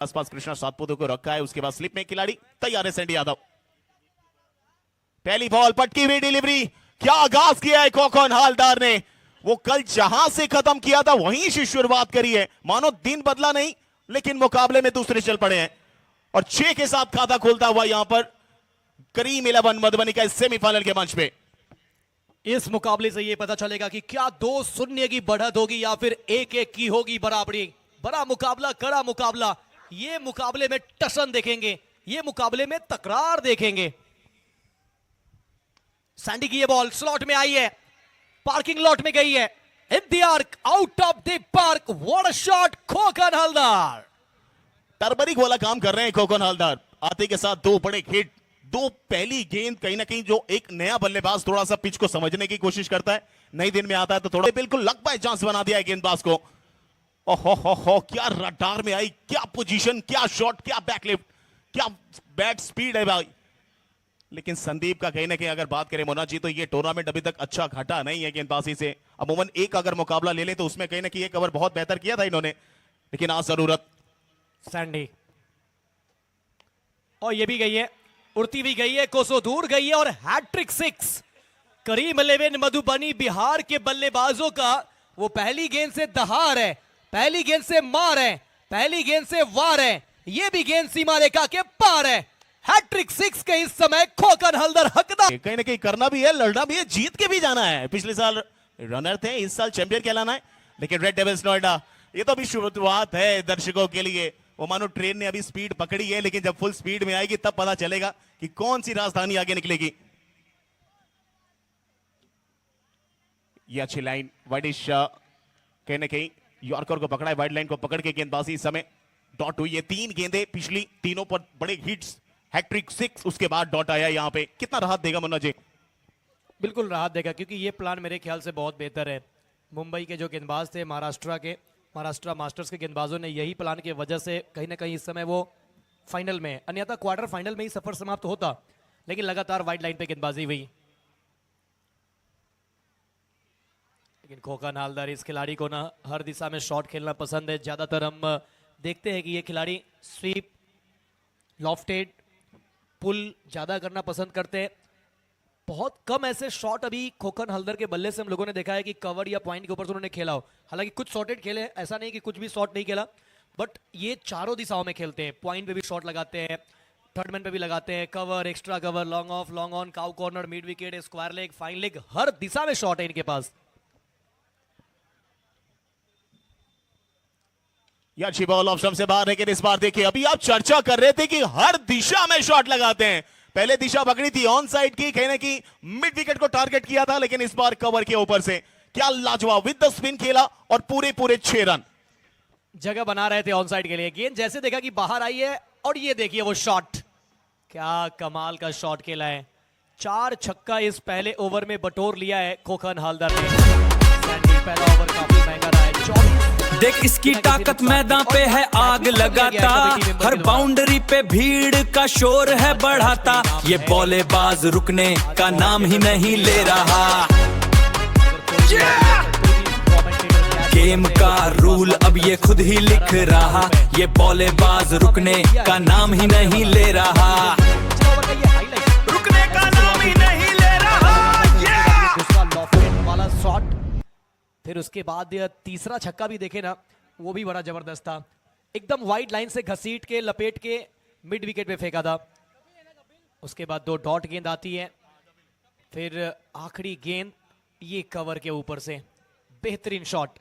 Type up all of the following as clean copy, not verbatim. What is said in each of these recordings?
आसपास कृष्णा सातपुते को रखा है, उसके बाद स्लिप में खिलाड़ी तैयार है सैंडी यादव। पहली बॉल पटकी हुई डिलीवरी, क्या आगाज किया है खोखन हालदार ने। वो कल जहां से खत्म किया था वहीं से शुरुआत करी है। मानो दिन बदला नहीं, लेकिन मुकाबले में दूसरे चल पड़े हैं और 6 के साथ खाता खोलता हुआ यहां पर करीम 11 मधुबनी का सेमीफाइनल के मंच पे। इस मुकाबले से यह पता चलेगा कि क्या 2-0 की बढ़त होगी या फिर 1-1 की होगी बराबरी। बड़ा मुकाबला, कड़ा मुकाबला। ये मुकाबले में टसन देखेंगे, ये मुकाबले में तकरार देखेंगे। सैंडी की ये बॉल स्लॉट में आई है, पार्किंग लॉट में गई है, in the arc, out of the park. What a shot Khokan Haldar. टर्बरिक वाला काम कर रहे हैं खोखन हालदार। आते के साथ 2 बड़े हिट, 2 पहली गेंद कहीं ना कहीं जो एक नया बल्लेबाज थोड़ा सा पिच को समझने की कोशिश करता है, नई दिन में आता है तो थोड़ा बिल्कुल लक बाय चांस बना दिया है गेंदबाज को। ओहो क्या रडार में आई, क्या पोजीशन, क्या शॉट, क्या बैकलिफ्ट, क्या बैट स्पीड है भाई। लेकिन संदीप का कहीं ना कहीं अगर बात करें मोना जी, तो ये टूर्नामेंट अभी तक अच्छा घटा नहीं है गेंदबाजी से। अमूमन एक अगर मुकाबला ले ले तो उसमें कहीं ना कहीं एक ओवर बहुत बेहतर किया था इन्होंने, लेकिन आज जरूरत सैंडी। और ये भी गई है, उड़ती भी गई है, कोसों दूर गई है और हैट्रिक 6। करीम 11 मधुबनी बिहार के बल्लेबाजों का वो पहली गेंद से दहाड़ है, पहली गेंद से मार है, पहली गेंद से वार है, ये भी गेंद सीमा रेखा के पार है। हैट्रिक 6 के इस समय खोखन हालदार हकदार। कहीं ना कहीं करना भी है, लड़ना भी है, जीत के भी जाना है। पिछले साल रनर थे, इस साल चैंपियन कहलाना है। लेकिन रेड डेविल्स नोएडा, ये तो अभी शुरुआत है दर्शकों के लिए। वो मानो ट्रेन ने अभी स्पीड पकड़ी है, लेकिन जब फुल स्पीड में आएगी तब पता चलेगा कि कौन सी राजधानी आगे निकलेगी। ये अच्छी लाइन वाइडिश, कहीं ना कहीं यॉर्कर को पकड़ा है, वाइड लाइन को पकड़ के गेंदबाजी इस समय डॉट हुई है। 3 गेंदें पिछली, तीनों पर बड़े हिट्स, हैट्रिक 6, उसके बाद डॉट आया। यहां पे कितना राहत देगा मुन्ना जी? बिल्कुल राहत देगा, क्योंकि ये प्लान मेरे ख्याल से बहुत बेहतर है। मुंबई के जो गेंदबाज थे, महाराष्ट्र मास्टर्स के गेंदबाजों ने यही प्लान की वजह से कहीं ना कहीं इस समय वो फाइनल में, अन्यथा क्वार्टर फाइनल में ही सफर समाप्त होता, लेकिन लगातार वाइड लाइन पे गेंदबाजी हुई। लेकिन खोखन हालदार इस खिलाड़ी को ना हर दिशा में शॉट खेलना पसंद है। ज्यादातर हम देखते हैं कि ये खिलाड़ी स्वीप, लॉफ्टेड, पुल ज्यादा करना पसंद करते हैं। बहुत कम ऐसे शॉट अभी खोखन हालदार के बल्ले से हम लोगों ने देखा है कि कवर या पॉइंट के ऊपर से उन्होंने खेला हो। हालांकि कुछ शॉटेड खेले, ऐसा नहीं कि कुछ भी शॉट नहीं खेला, बट ये चारों दिशाओं में खेलते हैं। पॉइंट पे भी शॉट लगाते हैं, थर्ड मैन पे भी लगाते हैं, cover, extra cover, long off, long on, cow corner, mid wicket, square leg, fine leg, हर दिशा में शॉट है इनके पास। ये अच्छी बॉल ऑप्शन से बाहर, लेकिन इस बार देखिए, अभी आप चर्चा कर रहे थे कि हर दिशा में शॉट लगाते हैं। पहले दिशा पकड़ी थी ऑन साइड की, कहने की मिड विकेट को टारगेट किया था, लेकिन इस बार कवर के ऊपर से क्या लाजवाब विद द स्पिन खेला और पूरे 6 रन जगह बना रहे थे ऑन साइड के लिए। गेंद जैसे देखा कि बाहर आई है और ये देखिए वो शॉट, क्या कमाल का शॉट खेला है। 4 छक्का इस पहले ओवर में बटोर लिया है खोखन हालदार ने। पहला ओवर काफी महंगा रहा है, 24। देख इसकी ताकत मैदान पे है आग लगाता, हर बाउंड्री पे भीड़ का शोर है बढ़ाता। ये बल्लेबाज रुकने का नाम ही नहीं ले रहा। गेम का रूल अब ये खुद ही लिख रहा। ये बल्लेबाज रुकने का नाम ही नहीं ले रहा, रुकने का नाम ही नहीं ले रहा। वाला शॉट, फिर उसके बाद तीसरा छक्का भी देखे ना, वो भी बड़ा जबरदस्त था। एकदम वाइड लाइन से घसीट के लपेट के मिड विकेट पे फेंका था। उसके बाद 2 डॉट गेंद आती है, फिर आखिरी गेंद ये कवर के ऊपर से बेहतरीन शॉट।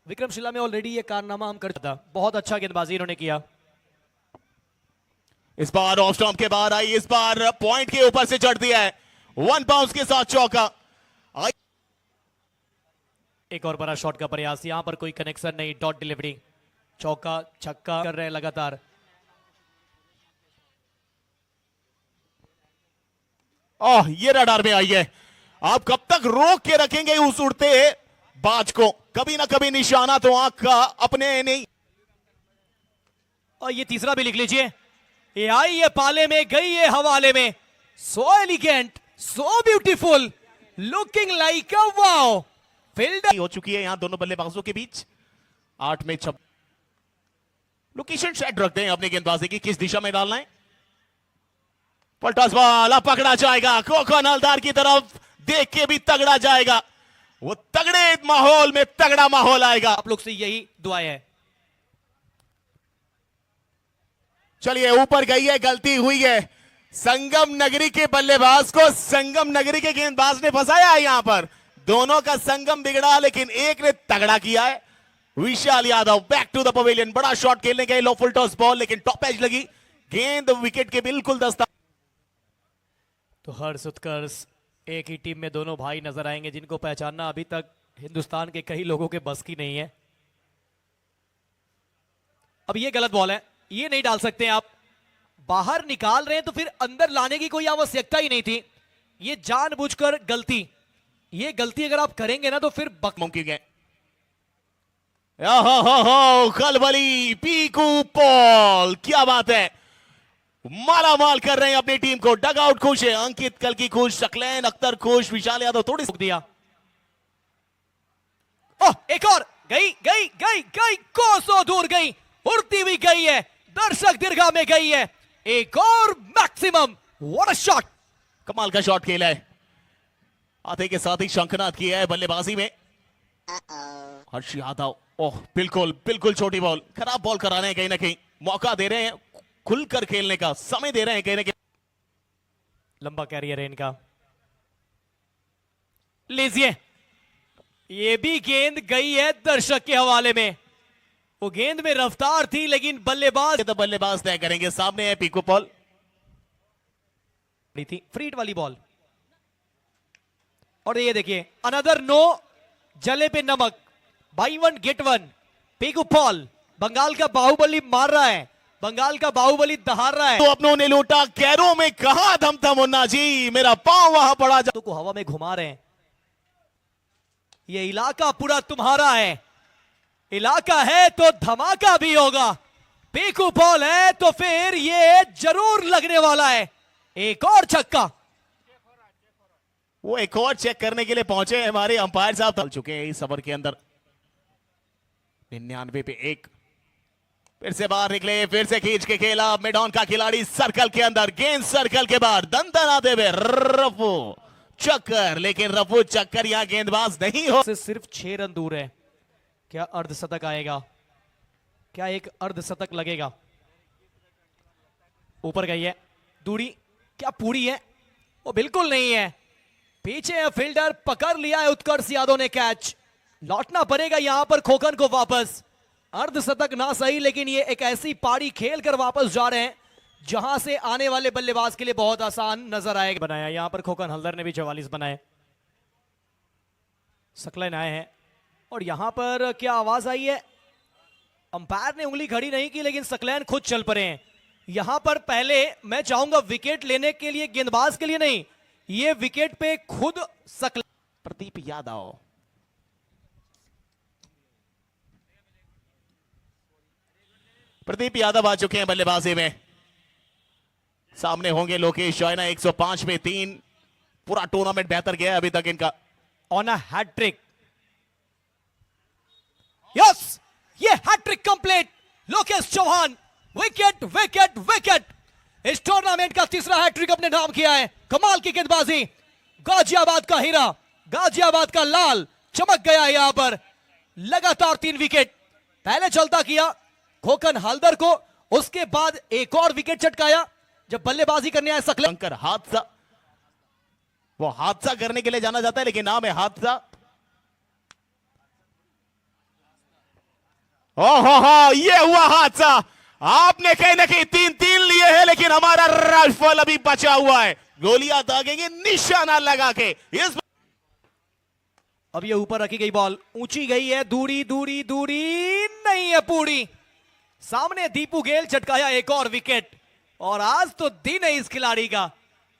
विक्रमशिला में ऑलरेडी ये कारनामा हम कर था, बहुत अच्छा गेंदबाजी इन्होंने किया। इस बार ऑफ स्टंप के बाहर आई, इस बार पॉइंट के ऊपर से चढ़ दिया है, 1 बाउंस के साथ चौका। एक और बड़ा शॉट का प्रयास, यहां पर कोई कनेक्शन नहीं, डॉट डिलीवरी, चौका छक्का कर रहे हैं लगातार। ये रडार में आई है। आप कब तक रोक के रखेंगे उस उड़ते बाज को? कभी ना कभी निशाना तो आंख का अपने नहीं। और ये तीसरा भी लिख लीजिए, ये आई है पाले में, गई है हवाले में। So elegant, so beautiful, looking like a wow. Field हो चुकी है यहां दोनों बल्लेबाजों के बीच। 8 में 6 लोकेशन सेट रखते हैं अपनी गेंदबाजी की, किस दिशा में डालना है। पलटॉस बॉल, अब पकड़ा जाएगा खोखन हलदार की तरफ, देख के भी तगड़ा जाएगा, वो तगड़े माहौल में तगड़ा माहौल आएगा। आप लोग से यही दुआएं है। चलिए ऊपर गई है, गलती हुई है, संगम नगरी के बल्लेबाज को संगम नगरी के गेंदबाज ने फंसाया है। यहां पर दोनों का संगम बिगड़ा, लेकिन एक ने तगड़ा किया है। Vishal Yadav back to the pavilion, बड़ा शॉट खेलने गए, लो फुल टॉस बॉल, लेकिन टॉप एज लगी, गेंद विकेट के बिल्कुल दस्ता। तो हर्ष उत्कर्ष एक ही टीम में दोनों भाई नजर आएंगे, जिनको पहचानना अभी तक हिंदुस्तान के कई लोगों के बस की नहीं है। अब ये गलत बॉल है, ये नहीं डाल सकते आप, बाहर निकाल रहे हैं तो फिर अंदर लाने की कोई आवश्यकता ही नहीं थी। ये जानबूझकर गलती, ये गलती अगर आप करेंगे ना तो फिर मुमकिन है। खलबली, पीकू पॉल, क्या बात है, माला माल कर रहे हैं अपनी टीम को। डग आउट खुश है, अंकित कल्की खुश, शकलैन अख्तर खुश, विशाल यादव थोड़ी रोक दिया। ओह, एक और गई गई गई गई, कोसों दूर गई, उड़ती हुई गई है, दर्शक दीर्घा में गई है, एक और मैक्सिमम। व्हाट अ शॉट, कमाल का शॉट खेला है, आते के साथ ही शंखनाद किया है बल्लेबाजी में हर्ष यादव। ओह बिल्कुल बिल्कुल छोटी बॉल, खराब बॉल कराने हैं, कहीं ना कहीं मौका दे रहे हैं, खुलकर खेलने का समय दे रहे हैं कहीं ना कहीं। लंबा कैरियर है इनका। लीजिए, ये भी गेंद गई है दर्शक के हवाले में, वो गेंद में रफ्तार थी लेकिन बल्लेबाज तो बल्लेबाज तय करेंगे। सामने है पीकू पॉल, थी फ्रीट वाली बॉल, और ये देखिए अनदर नो, जले पे नमक, buy one get one. Piku Paul Bengal का बाहुबली मार रहा है, बंगाल का बाहुबली दहाड़ रहा है। तो अपनों ने लूटा, कैरों में कहा दम था मुन्ना जी, मेरा पांव वहां पड़ा जा। तो को हवा में घुमा रहे हैं, ये इलाका पूरा तुम्हारा है, इलाका है तो धमाका भी होगा। पीकू बॉल है तो फिर ये जरूर लगने वाला है। एक और छक्का, वो एक और चेक करने के लिए पहुंचे हमारे अंपायर साहब, चल चुके हैं इस ओवर के अंदर। 99 पे 1, फिर से बाहर निकले, फिर से खींच के खेला मैदान का खिलाड़ी सर्कल के अंदर, गेंद सर्कल के बाहर, दंदन आते हुए रफू चक्कर, लेकिन रफू चक्कर यहां गेंदबाज नहीं हो। से सिर्फ 6 रन दूर है, क्या अर्धशतक आएगा, क्या एक अर्धशतक लगेगा। ऊपर गई है, दूरी क्या पूरी है, वो बिल्कुल नहीं है, पीछे है फील्डर, पकड़ लिया है उत्कर्ष यादव ने कैच। लौटना पड़ेगा यहां पर खोखन को वापस, अर्धशतक ना सही लेकिन ये एक ऐसी पारी खेल कर वापस जा रहे हैं जहां से आने वाले बल्लेबाज के लिए बहुत आसान नजर आएगा। बनाया यहां पर खोखन हलदर ने भी 44 बनाए, सकलैन आए हैं, और यहां पर क्या आवाज आई है, अंपायर ने उंगली खड़ी नहीं की लेकिन सकलैन खुद चल पड़े हैं। यहां पर पहले मैं चाहूंगा विकेट लेने के लिए, गेंदबाज के लिए नहीं, ये विकेट पे खुद सकलैन। प्रदीप यादव, प्रदीप यादव आ चुके हैं बल्लेबाजी में, सामने होंगे लोकेश जॉयना। 105 में 3, पूरा टूर्नामेंट बेहतर गया है अभी तक इनका। ऑन अ हैट्रिक, यस, ये hat-trick complete, Lokesh Chauhan, wicket wicket wicket, इस टूर्नामेंट का तीसरा हैट्रिक अपने नाम किया है। कमाल की गेंदबाजी, गाजियाबाद का हीरा, गाजियाबाद का लाल चमक गया यहां पर, लगातार 3 विकेट, पहले चलता किया खोखन हलदर को, उसके बाद एक और विकेट चटकाया जब बल्लेबाजी करने आए सकलैन। शंकर हादसा, वो हादसा करने के लिए जाना जाता है लेकिन नाम है हादसा। ओहो, ये हुआ हादसा, आपने कहीं ना कहीं 3-3 लिए हैं लेकिन हमारा राइफल अभी बचा हुआ है, गोलियां दागेंगे निशाना लगा के। इस अब ये ऊपर रखी गई बॉल ऊंची गई है, दूरी दूरी दूरी नहीं है पूरी, सामने दीपू गेल चटकाया एक और विकेट, और आज तो दिन है इस खिलाड़ी का,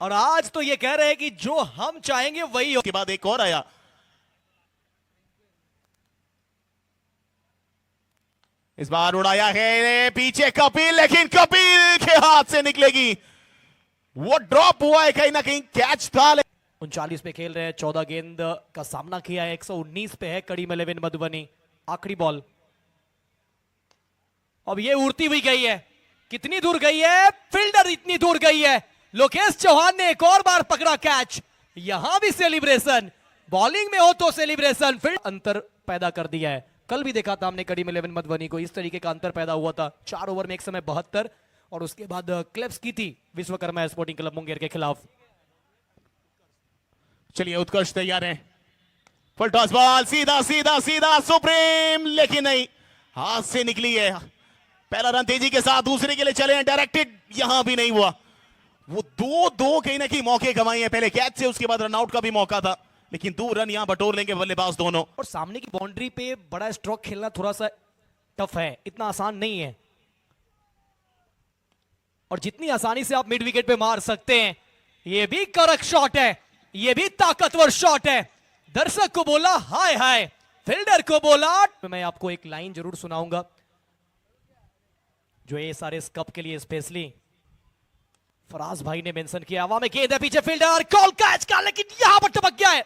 और आज तो ये कह रहे हैं कि जो हम चाहेंगे वही हो। के बाद एक और आया, इस बार उड़ाया है पीछे कपिल, लेकिन कपिल के हाथ से निकलेगी, वो ड्रॉप हुआ है, कहीं ना कहीं कैच था। 39 पे खेल रहे हैं, 14 गेंद का सामना किया है, 119 पे है कड़ी में 11 मधुबनी। आखिरी बॉल, अब ये उड़ती हुई गई है, कितनी दूर गई है, फील्डर इतनी दूर गई है। लोकेश चौहान ने एक और बार पकड़ा कैच, यहां भी सेलिब्रेशन, बॉलिंग में हो तो सेलिब्रेशन, फील्ड अंतर पैदा कर दिया है। कल भी देखा था हमने कड़ी में 11 मधुबनी को, इस तरीके का अंतर पैदा हुआ था। 4 ओवर में एक समय 72 और उसके बाद क्लब्स की थी विश्वकर्मा स्पोर्टिंग क्लब मुंगेर के खिलाफ। चलिए उत्कर्ष तैयार है, फुल टॉस बॉल, सीधा सीधा सीधा सुप्रीम, लेकिन नहीं, हाथ से निकली है। पहला रन तेजी के साथ, दूसरे के लिए चले हैं डायरेक्टेड, यहां भी नहीं हुआ। वो दो कहीं ना कहीं मौके गंवाए हैं, पहले कैच से, उसके बाद रनआउट का भी मौका था, लेकिन 2 रन यहां बटोर लेंगे बल्लेबाज दोनों। और सामने की बाउंड्री पे बड़ा स्ट्रोक खेलना थोड़ा सा टफ है, इतना आसान नहीं है। और जितनी आसानी से आप मिड विकेट पे मार सकते हैं, ये भी कड़क शॉट है, ये भी ताकतवर शॉट है। दर्शक को बोला हाय हाय, फील्डर को बोला। मैं आपको एक लाइन जरूर सुनाऊंगा जो एसआरएस कप के लिए स्पेशली फराज भाई ने मेंशन किया। हवा में गेंद है, पीछे फील्डर, कॉल कैच का, लेकिन यहां पर टपक गया है।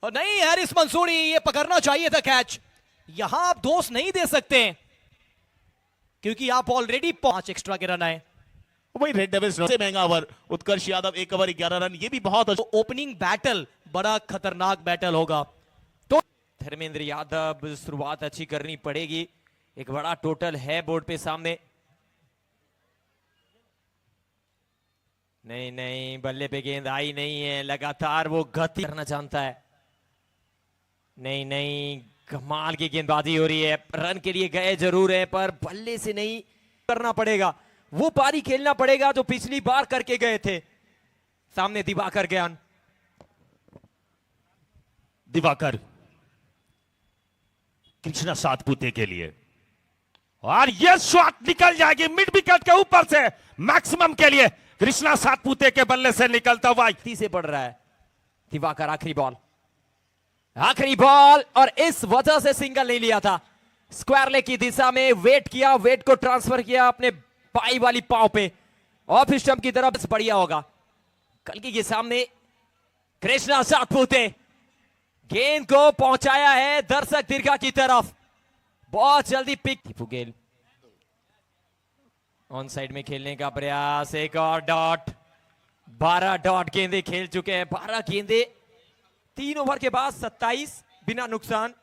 और नहीं, हैरिस मंसूरी, ये पकड़ना चाहिए था कैच। यहां आप दोष नहीं दे सकते क्योंकि आप ऑलरेडी 5 एक्स्ट्रा के रन आए। वही रेड डेविल्स से महंगा ओवर, उत्कर्ष यादव 1 ओवर 11 रन, ये भी बहुत अच्छा। तो ओपनिंग बैटल बड़ा खतरनाक बैटल होगा। तो धर्मेंद्र यादव, शुरुआत अच्छी करनी पड़ेगी, एक बड़ा टोटल है बोर्ड पे सामने। नहीं नहीं, बल्ले पे गेंद आई नहीं है, लगातार वो गति करना चाहता है। नहीं नहीं, कमाल की गेंदबाजी हो रही है, रन के लिए गए जरूर है पर बल्ले से नहीं करना पड़ेगा, वो पारी खेलना पड़ेगा जो पिछली बार करके गए थे। सामने दिवाकर ज्ञान, दिवाकर कृष्णा सातपुते के लिए, और ये शॉट निकल जाएगी मिड विकेट के ऊपर से, मैक्सिमम के लिए कृष्णा सातपुते के बल्ले से निकलता हुआ। से पड़ रहा है दिवाकर। आखिरी बॉल और इस वजह से सिंगल नहीं लिया था। स्क्वायर लेग की दिशा में वेट किया, वेट को ट्रांसफर किया अपने बाई वाली पांव पे, ऑफ स्टंप की तरफ बढ़िया होगा। कल्कि के सामने कृष्णा सातपुते गेंद को पहुंचाया है दर्शक दीर्घा की तरफ, बहुत जल्दी पिक। दीपू गेल ऑन साइड में खेलने का प्रयास, एक और डॉट। 12 डॉट गेंदे खेल चुके हैं, 12 गेंदे 3 ओवर के बाद 27 बिना नुकसान।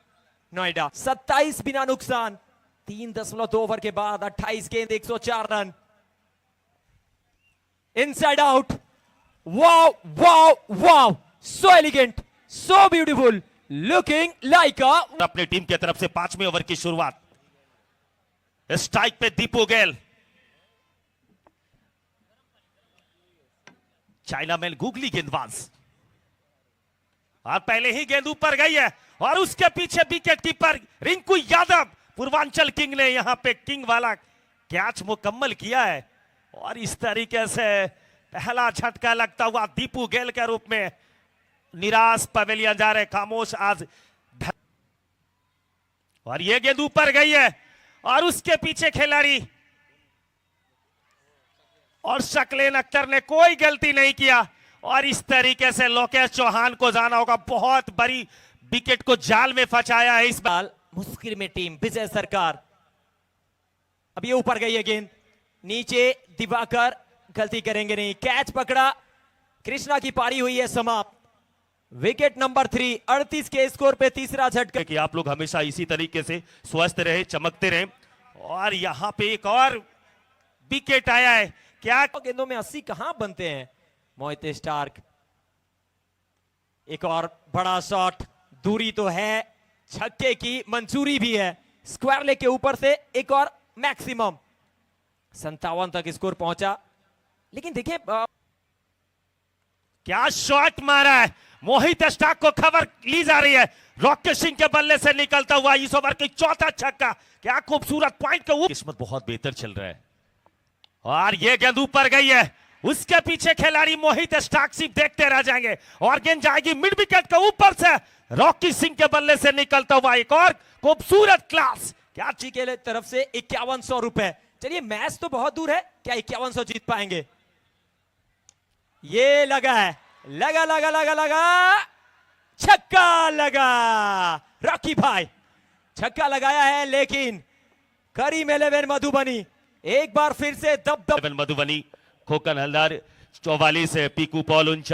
नोएडा 27 बिना नुकसान, 3.2 ओवर के बाद 28 गेंद 104 run. Inside out, wow wow wow, so elegant, so beautiful, looking like अ। अपनी टीम की तरफ से 5वें ओवर की शुरुआत, स्ट्राइक पे दीपू गेल, चाइनामैन गूगली गेंदबाज, और पहले ही गेंद ऊपर गई है, और उसके पीछे wicket keeper Rinku Yadav, Purvanchal king ने यहां पे किंग वाला कैच मुकम्मल किया है। और इस तरीके से पहला झटका लगता हुआ दीपू गेल के रूप में निराश पवेलियन जा रहे, खामोश आज। और यह गेंद ऊपर गई है, और उसके पीछे खिलाड़ी, और शकलेन अख्तर ने कोई गलती नहीं किया। और इस तरीके से लोकेश चौहान को जाना होगा, बहुत बड़ी विकेट को जाल में फंसाया है इस बार। मुश्किल में टीम विजय सरकार। अब ये ऊपर गई है गेंद, नीचे दिवाकर गलती करेंगे नहीं, कैच पकड़ा, कृष्णा की पारी हुई है समाप्त। विकेट नंबर 3, 38 के स्कोर पे तीसरा झटका। कि आप लोग हमेशा इसी तरीके से स्वस्थ रहे, चमकते रहे। और यहां पे एक और विकेट आया है, क्या गेंदों में 80 कहां बनते हैं। मोहित स्टार्क, एक और बड़ा शॉट, दूरी तो है, छक्के की मंजूरी भी है, स्क्वायर लेग के ऊपर से एक और मैक्सिमम। 57 तक स्कोर पहुंचा, लेकिन देखिए क्या शॉट मारा है। मोहित स्टार्क को खबर ली जा रही है, रॉकेट सिंह के बल्ले से निकलता हुआ इस ओवर की चौथा छक्का, क्या खूबसूरत पॉइंट का। किस्मत बहुत बेहतर चल रहा है, और ये गेंद ऊपर गई है, उसके पीछे खिलाड़ी मोहित स्टार्क सिर्फ देखते रह जाएंगे, और गेंद जाएगी मिड विकेट के ऊपर से, रॉकी सिंह के बल्ले से निकलता हुआ एक और खूबसूरत क्लास। क्या के तरफ से 5100 रुपए। चलिए मैच तो बहुत दूर है, क्या 5100 जीत पाएंगे। ये लगा है, लगा लगा लगा लगा, छक्का लगा, रॉकी भाई छक्का लगाया है, लेकिन करीम 11 मधुबनी एक बार फिर से दबदबा मधुबनी, खोकन हलदार 44, पीकू पॉल 39।